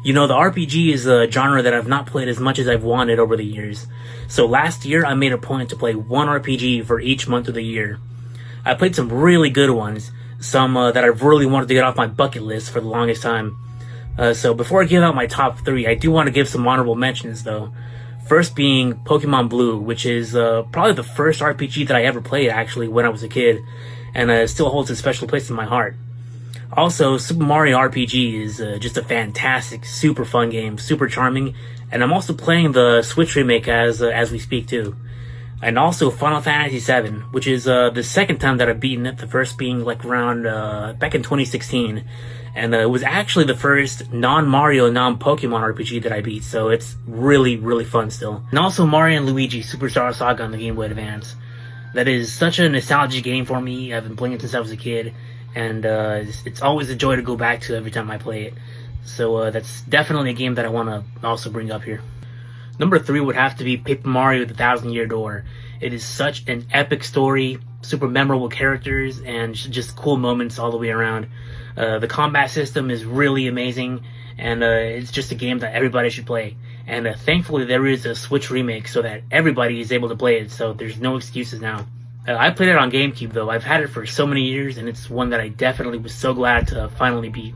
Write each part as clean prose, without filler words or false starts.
You know, the RPG is a genre that I've not played as much as I've wanted over the years. So last year, I made a point to play one RPG for each month of the year. I played some really good ones, some that I've really wanted to get off my bucket list for the longest time. So before I give out my top 3, I do want to give some honorable mentions though. First being Pokemon Blue, which is probably the first RPG that I ever played actually when I was a kid, and still holds a special place in my heart. Also, Super Mario RPG is just a fantastic, super fun game, super charming, and I'm also playing the Switch remake as we speak too. And also Final Fantasy VII, which is the second time that I've beaten it, the first being like around back in 2016. And it was actually the first non-Mario, non-Pokemon RPG that I beat, so it's really, really fun still. And also Mario and Luigi Superstar Saga on the Game Boy Advance. That is such a nostalgic game for me. I've been playing it since I was a kid, and it's always a joy to go back to every time I play it. So that's definitely a game that I want to also bring up here. Number 3 would have to be Paper Mario: The Thousand Year Door. It is such an epic story, super memorable characters, and just cool moments all the way around. The combat system is really amazing, and it's just a game that everybody should play. And thankfully there is a Switch remake so that everybody is able to play it, so there's no excuses now. I played it on GameCube though. I've had it for so many years, and it's one that I definitely was so glad to finally beat.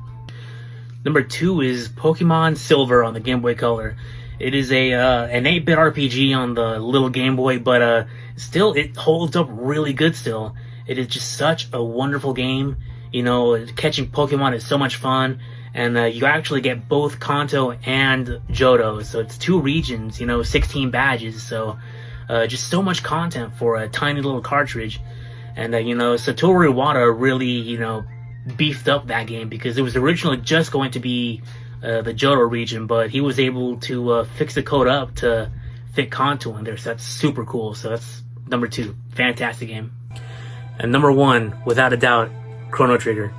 Number 2 is Pokemon Silver on the Game Boy Color. It is an 8-bit RPG on the little Game Boy, but still it holds up really good still. It is just such a wonderful game. You know, catching Pokemon is so much fun, and you actually get both Kanto and Johto, so it's 2 regions, you know, 16 badges, so just so much content for a tiny little cartridge. And you know, Satoru Iwata really, you know, beefed up that game because it was originally just going to be the Johto region, but he was able to fix the code up to fit Kanto in there, so that's super cool. So that's number 2. Fantastic game. And number 1, without a doubt, Chrono Trigger.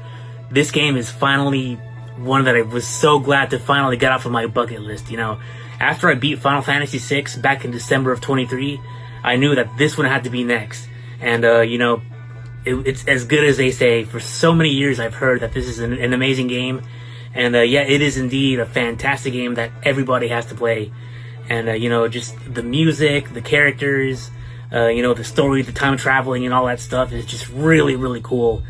This game is finally one that I was so glad to finally get off of my bucket list. You know, after I beat Final Fantasy VI back in December of 23, I knew that this one had to be next. And you know, it's as good as they say. For so many years I've heard that this is an amazing game, and yeah, it is indeed a fantastic game that everybody has to play. And you know, just the music, the characters, you know, the story, the time traveling and all that stuff is just really, really cool.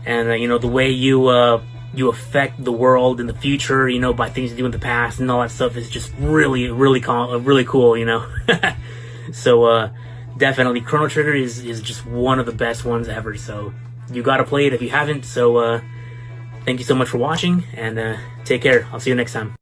And you know, the way you affect the world in the future, you know, by things you do in the past and all that stuff is just really, really cool, you know. So definitely Chrono Trigger is just one of the best ones ever, so you gotta play it if you haven't. So thank you so much for watching, and take care. I'll see you next time.